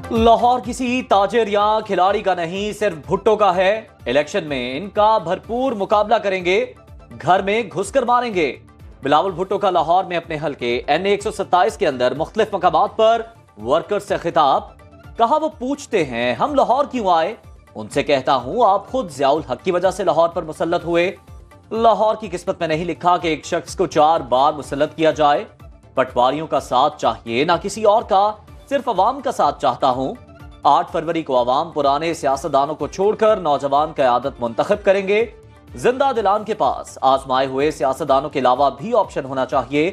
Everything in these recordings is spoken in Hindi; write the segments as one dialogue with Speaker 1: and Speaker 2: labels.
Speaker 1: लाहौर किसी ताजिर या खिलाड़ी का नहीं, सिर्फ भुट्टो का है। इलेक्शन में इनका भरपूर मुकाबला करेंगे, घर में घुसकर मारेंगे। बिलावल भुट्टो का लाहौर में अपने हलके NA 127 के अंदर मुख्तलिफ मकामात पर वर्कर्स से खिताब। कहा वो पूछते हैं हम लाहौर क्यों आए, उनसे कहता हूं आप खुद ज़ियाउल हक की वजह से लाहौर पर मुसल्लत हुए। लाहौर की किस्मत में नहीं लिखा कि एक शख्स को 4 बार मुसल्लत किया जाए। पटवारियों का साथ चाहिए ना किसी और का, सिर्फ अवाम का साथ चाहता हूं। 8 फरवरी को अवाम पुराने सियासतदानों को छोड़कर नौजवान क़यादत मुंतखब करेंगे। जिंदा दिलान के पास आजमाए हुए सियासतदानों के अलावा भी ऑप्शन होना चाहिए।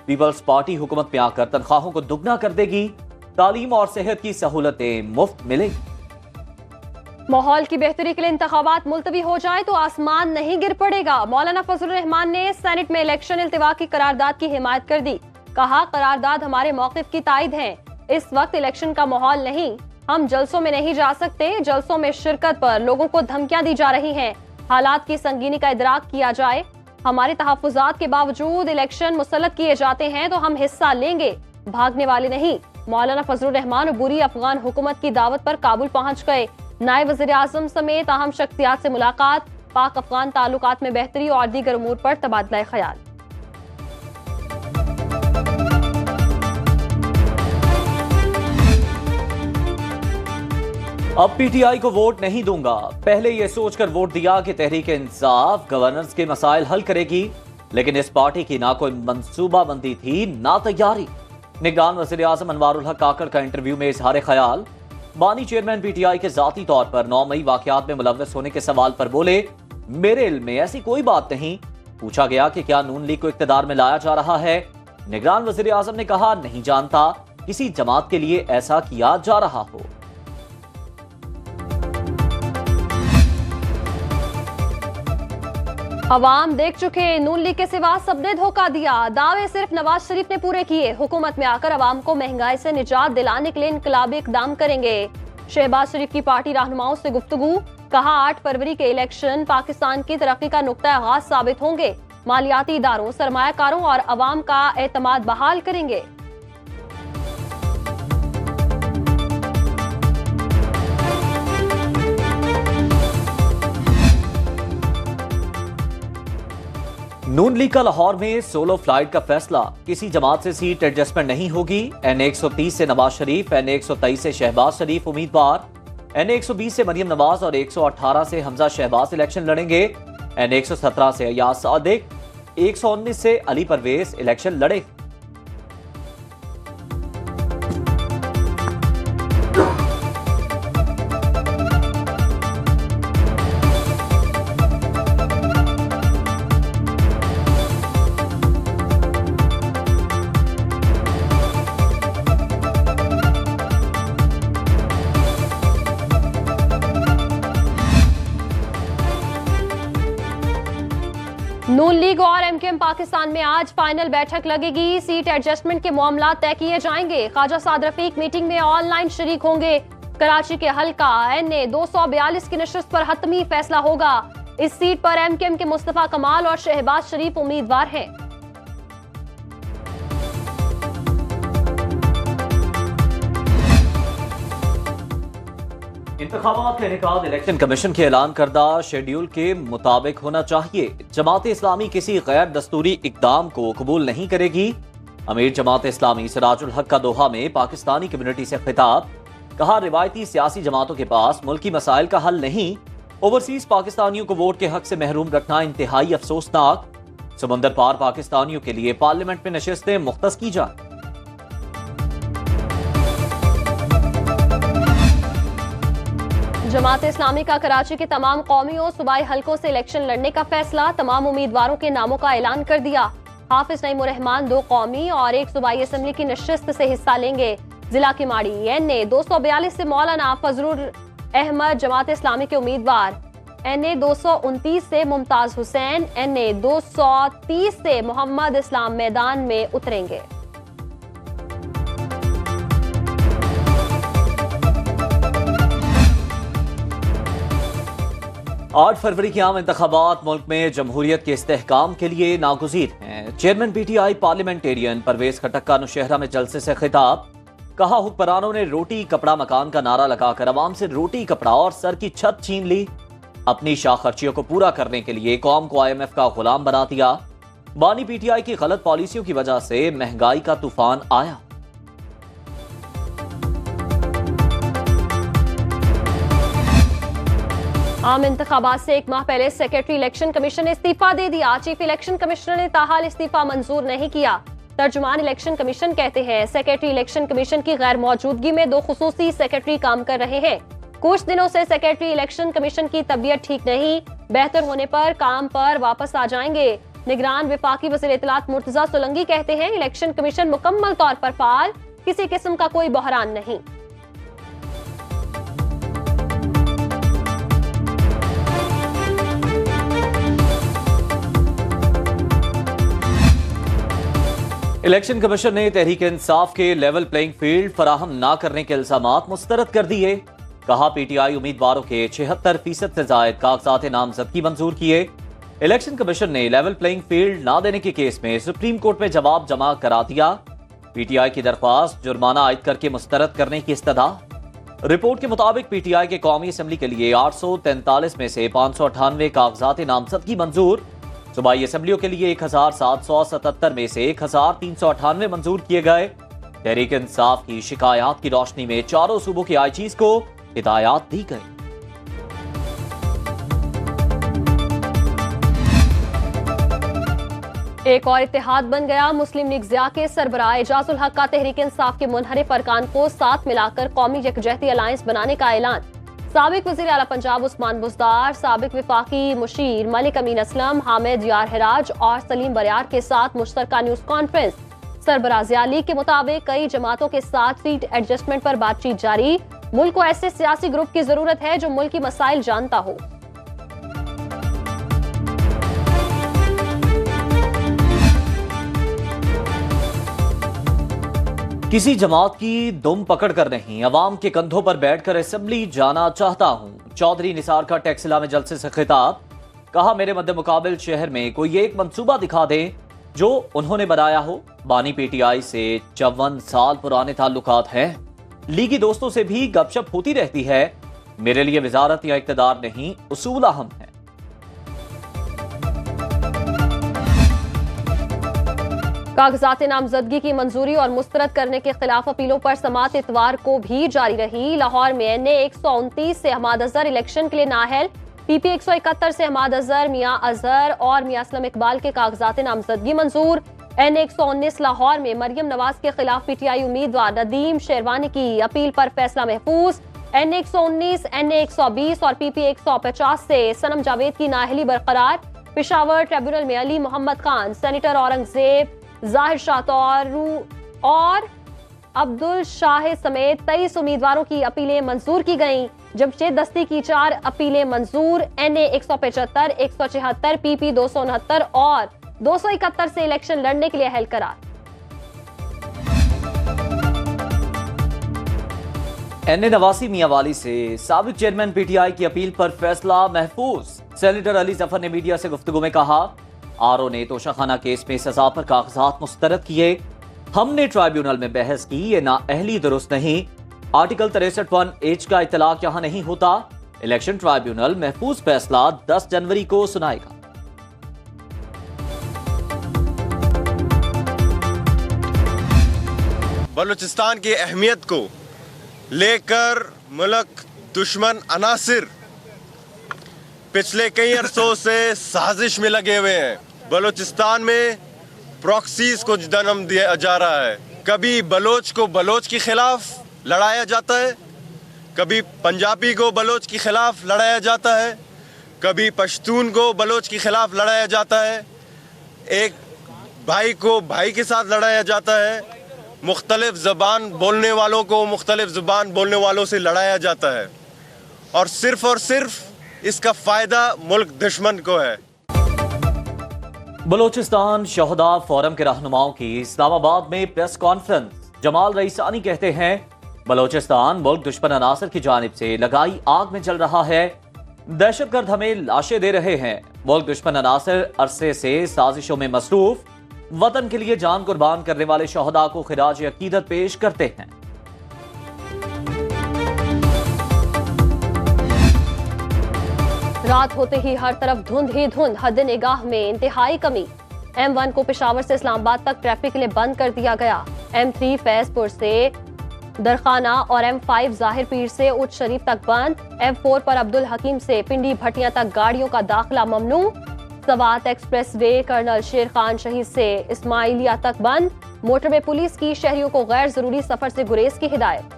Speaker 1: पीपल्स पार्टी हुकूमत में आकर तनख्वाहों को दुगना कर देगी। तालीम और सेहत की सहूलतें मुफ्त मिलेंगी।
Speaker 2: माहौल की बेहतरी के लिए इंतखाबात मुलतवी हो जाए तो आसमान नहीं गिर पड़ेगा। मौलाना फजलुर रहमान ने सेनेट में इलेक्शन इल्तिवा की करारदाद की हिमायत कर दी। कहा करारदाद हमारे मौक़िफ़ की तायद है। इस वक्त इलेक्शन का माहौल नहीं, हम जलसों में नहीं जा सकते। जलसों में शिरकत पर लोगों को धमकियां दी जा रही हैं। हालात की संगीनी का इदराक किया जाए। हमारे तहफ़्फ़ुज़ात के बावजूद इलेक्शन मुसल्लत किए जाते हैं तो हम हिस्सा लेंगे, भागने वाले नहीं। मौलाना फजलुर रहमान बुरी अफगान हुकूमत की दावत पर काबुल पहुंच गए। नायब वज़ीर आज़म समेत अहम शख्सियात से मुलाकात, पाक अफगान ताल्लुकात में बेहतरी और दीगर उमूर पर तबादला ख्याल।
Speaker 1: अब PTI को वोट नहीं दूंगा, पहले यह सोचकर वोट दिया कि तहरीक इंसाफ गवर्नेंस के मसाइल हल करेगी, लेकिन इस पार्टी की ना कोई मंसूबाबंदी थी ना तैयारी। निगरान वज़ीर आज़म अनवारुल हक काकड़ का इंटरव्यू में इजहार ख्याल। बानी चेयरमैन PTI के जाती तौर पर 9 मई वाकयात में मुलव्वस होने के सवाल पर बोले मेरे इल्म में ऐसी कोई बात नहीं। पूछा गया कि क्या नून लीग को इख्तिदार में लाया जा रहा है, निगरान वज़ीर आज़म ने कहा नहीं जानता, किसी जमात के लिए ऐसा किया जा रहा हो।
Speaker 2: अवाम देख चुके, नून लीग के सिवा सबने धोखा दिया। दावे सिर्फ नवाज शरीफ ने पूरे किए। हुकूमत में आकर अवाम को महंगाई से निजात दिलाने के लिए इनकलाबी इकदाम करेंगे। शहबाज शरीफ की पार्टी रहनुमाओं से गुफ्तगू। कहा 8 फरवरी के इलेक्शन पाकिस्तान की तरक्की का नुक्ता आगाज साबित होंगे। मालियाती इदारों, सरमायाकारों और अवाम का एतमाद बहाल करेंगे।
Speaker 1: नून लीग का लाहौर में सोलो फ्लाइट का फैसला, किसी जमात से सीट एडजस्टमेंट नहीं होगी। NA 130 से नवाज शरीफ, NA 123 से शहबाज शरीफ उम्मीदवार, NA 120 से मरियम नवाज और 118 से हमजा शहबाज इलेक्शन लड़ेंगे। NA 117 से अयाज सादिक, 119 से अली परवेज इलेक्शन लड़ेंगे।
Speaker 2: नून लीग और MKM पाकिस्तान में आज फाइनल बैठक लगेगी। सीट एडजस्टमेंट के मामला तय किए जाएंगे। ख्वाजा साद रफीक मीटिंग में ऑनलाइन शरीक होंगे। कराची के हल्का NA 242 की नशस्त पर हतमी फैसला होगा। इस सीट पर MKM के मुस्तफा कमाल और शहबाज शरीफ उम्मीदवार हैं।
Speaker 1: इंतखाबात का इनेकाद इलेक्शन कमीशन के ऐलान करदा शेड्यूल के मुताबिक होना चाहिए। जमात इस्लामी किसी गैर दस्तूरी इकदाम को कबूल नहीं करेगी। अमीर जमात इस्लामी सिराजुल हक का दोहा में पाकिस्तानी कम्युनिटी से खिताब। कहा रिवायती सियासी जमातों के पास मुल्की मसाइल का हल नहीं। ओवरसीज पाकिस्तानियों को वोट के हक से महरूम रखना इंतहाई अफसोसनाक। समुंदर पार पाकिस्तानियों के लिए पार्लियामेंट में नशिस्तें मुख्तस की जाए।
Speaker 2: जमात इस्लामी का कराची के तमाम कौमी और सूबाई हलकों से इलेक्शन लड़ने का फैसला। तमाम उम्मीदवारों के नामों का ऐलान कर दिया। हाफिज नईमुर रहमान 2 कौमी और 1 सूबाई असम्बली की नशिस्त से हिस्सा लेंगे। जिला की माड़ी NA 242 से मौलाना फजलुर अहमद जमात इस्लामी के उम्मीदवार, NA 229 से मुमताज हुसैन, NA 230 से मोहम्मद इस्लाम मैदान में उतरेंगे।
Speaker 1: 8 फरवरी के आम इंतखाबात मुल्क में जमहूरियत के इस्तेहकाम के लिए नागुज़ीर हैं। चेयरमैन PTI पार्लियामेंटेरियन परवेज खटक का नौशहरा में जलसे से खिताब। कहा हुक्मरानों ने रोटी कपड़ा मकान का नारा लगाकर अवाम से रोटी कपड़ा और सर की छत छीन ली। अपनी शाख खर्चियों को पूरा करने के लिए कौम को IMF का गुलाम बना दिया। बानी PTI की गलत पॉलिसियों की वजह से महंगाई का तूफान आया।
Speaker 2: आम इंतखाबात से एक माह पहले सेक्रेटरी इलेक्शन कमीशन ने इस्तीफा दे दिया। चीफ इलेक्शन कमिश्नर ने ताहाल इस्तीफा मंजूर नहीं किया। तर्जुमान इलेक्शन कमीशन कहते हैं सेक्रेटरी इलेक्शन कमीशन की गैर मौजूदगी में 2 खुसूसी सेक्रेटरी काम कर रहे हैं। कुछ दिनों से सेक्रेटरी इलेक्शन कमीशन की तबीयत ठीक नहीं, बेहतर होने पर काम पर वापस आ जाएंगे। निगरान विफाकी वज़ीर इत्तलात मुर्तजा सोलंकी कहते हैं इलेक्शन कमीशन मुकम्मल तौर पर फाल, किसी किस्म का कोई बहरान नहीं।
Speaker 1: इलेक्शन कमीशन ने तहरीक इंसाफ के लेवल प्लेइंग फील्ड फराहम ना करने के इल्जामात मुस्तरद कर दिए। कहा PTI उम्मीदवारों के 76% से जायद कागजात नामजदगी मंजूर किए। इलेक्शन कमीशन ने लेवल प्लेइंग फील्ड ना देने के केस में सुप्रीम कोर्ट में जवाब जमा करा दिया। PTI की दरख्वास्त जुर्माना आयद करके मुस्तरद करने की इस्तदा। रिपोर्ट के मुताबिक PTI के कौमी असम्बली के लिए 843 में से 598 कागजात नामजदगी मंजूर। सूबाई असम्बलियों के लिए 1777 में से 1398 मंजूर किए गए। तहरीक इंसाफ की शिकायत की रोशनी में चारों सूबों के IGs को हिदायत दी गई।
Speaker 2: एक और इत्तेहाद बन गया। मुस्लिम लीग ज़िया के सरबराह एजाजुल हक का तहरीक इंसाफ के मुनहरिफ अरकान को साथ मिलाकर कौमी यकजहती अलायंस बनाने का ऐलान। साबिक वज़ीर आला पंजाब उस्मान बुज़दार, साबिक विफाकी मुशीर मलिक अमीन असलम, हामिद यार हिराज और सलीम बरियार के साथ मुश्तरका न्यूज कॉन्फ्रेंस। सरबराह ज़िया लीग के मुताबिक कई जमातों के साथ सीट एडजस्टमेंट पर बातचीत जारी। मुल्क को ऐसे सियासी ग्रुप की जरूरत है जो मुल्क की मसाइल जानता हो।
Speaker 1: किसी जमात की दुम पकड़ कर नहीं, अवाम के कंधों पर बैठकर असेंबली जाना चाहता हूं। चौधरी निसार का टैक्सिला में जलसे से खिताब। कहा मेरे मद्दे मुकाबिल शहर में कोई एक मंसूबा दिखा दें जो उन्होंने बनाया हो। बानी PTI से 54 साल पुराने ताल्लुकात हैं। लीगी दोस्तों से भी गपशप होती रहती है। मेरे लिए वजारत या इक्तदार नहीं, उसूल अहम है।
Speaker 2: कागजात नामजदगी की मंजूरी और मुस्तरद करने के खिलाफ अपीलों पर समात इतवार को भी जारी रही। लाहौर में NA 129 से हमाद अजहर इलेक्शन के लिए नाहल, PP 171 से हमाद अजहर, मियां अजहर और मियां असलम इकबाल के कागजात नामजदगी मंजूर। NA 119 लाहौर में मरियम नवाज के खिलाफ PTI उम्मीदवार नदीम शेरवानी की अपील पर फैसला महफूज। NA 119, NA 120 और PP 150 से सनम जावेद की नाहली बरकरार। पेशावर ट्रिब्यूनल में अली मोहम्मद खान, सेनेटर औरंगजेब, जाहिर शाह और अब्दुल शाह समेत 23 उम्मीदवारों की अपीलें मंजूर की गईं। जमशेद दस्ती की 4 अपीलें मंजूर। NA 175, 176, PP 269 और 271 से इलेक्शन लड़ने के लिए अहल करार।
Speaker 1: NA नवासी मियांवाली से साबिक चेयरमैन PTI की अपील पर फैसला महफूज। सेनेटर अली जफर ने मीडिया से गुफ्तगू में कहा RO ने तोशाखाना केस में सजा पर कागजात मुस्तरद किए। हमने ट्राइब्यूनल में बहस की, ये नाअहली दुरुस्त नहीं। आर्टिकल 63(1) का इतलाक यहां नहीं होता। इलेक्शन ट्राइब्यूनल महफूज फैसला 10 जनवरी को सुनाएगा।
Speaker 3: बलूचिस्तान की अहमियत को लेकर मुल्क दुश्मन अनासिर पिछले कई अरसों से साजिश में लगे हुए हैं। बलूचिस्तान में प्रॉक्सीज को जन्म दिया जा रहा है। कभी बलोच को बलोच के खिलाफ लड़ाया जाता है, कभी पंजाबी को बलोच के खिलाफ लड़ाया जाता है, कभी पश्तून को बलोच के खिलाफ लड़ाया जाता है, एक भाई को भाई के साथ लड़ाया जाता है, मुख्तलिफ ज़बान बोलने वालों को मुख्तलिफ ज़बान बोलने वालों से लड़ाया जाता है और सिर्फ इसका फ़ायदा मुल्क दुश्मन को है।
Speaker 1: बलोचिस्तान शहदा फोरम के रहनुमाओं की इस्लामाबाद में प्रेस कॉन्फ्रेंस। जमाल रईसानी कहते हैं बलोचिस्तान मुल्क दुश्मन अनासर की जानिब से लगाई आग में जल रहा है। दहशतगर्द हमें लाशें दे रहे हैं। मुल्क दुश्मन अनासर अरसे से साजिशों में मसरूफ। वतन के लिए जान कुर्बान करने वाले शहदा को खिराज अकीदत पेश करते हैं।
Speaker 2: रात होते ही हर तरफ धुंध ही धुंध, हद निगाह में इंतहाई कमी। M1 को पेशावर से इस्लामाबाद तक ट्रैफिक के लिए बंद कर दिया गया। M3 फैजपुर से दरखाना और M5 जाहिर पीर से उच्च शरीफ तक बंद। M4 पर अब्दुल हकीम से पिंडी भटिया तक गाड़ियों का दाखिला ममनू। सवात एक्सप्रेस वे कर्नल शेर खान शहीद से इस्माइलिया तक बंद। मोटरवे पुलिस की शहरियों को गैर जरूरी सफर से गुरेज की हिदायत।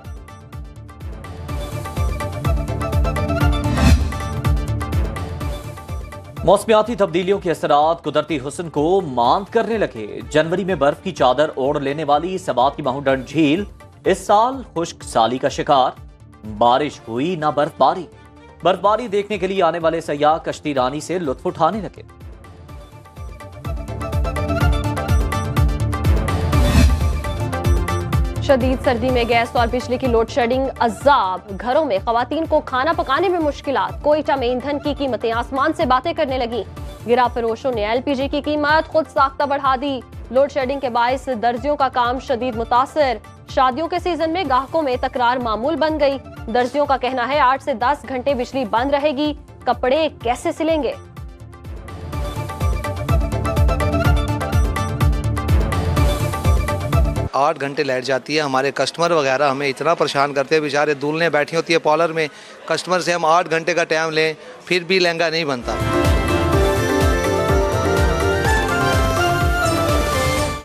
Speaker 1: मौसमियाती तब्दीलियों के असरात कुदरती हुस्न को मांद करने लगे। जनवरी में बर्फ की चादर ओढ़ लेने वाली सबात की माहौडंड झील इस साल खुश्क साली का शिकार। बारिश हुई ना बर्फबारी। बर्फबारी देखने के लिए आने वाले सयाह कश्ती रानी से लुत्फ उठाने लगे।
Speaker 2: शदीद सर्दी में गैस और बिजली की लोड शेडिंग अजाब। घरों में खवातीन को खाना पकाने में मुश्किलात। कोयटा में ईंधन की कीमतें आसमान से बातें करने लगी। गिरा फरोशों ने LPG की कीमत खुद साख्ता बढ़ा दी। लोड शेडिंग के बायस दर्जियों का काम शदीद मुतासर। शादियों के सीजन में गाहकों में तकरार मामूल बन गई। दर्जियों का कहना है 8 से 10 घंटे बिजली बंद रहेगी। कपड़े कैसे सिलेंगे?
Speaker 4: आठ घंटे लाइट जाती है। हमारे कस्टमर वगैरह हमें इतना परेशान करते हैं, बेचारे दूल्हें बैठी होती है पॉलर में, कस्टमर से हम 8 घंटे का टाइम लें फिर भी लहंगा नहीं बनता।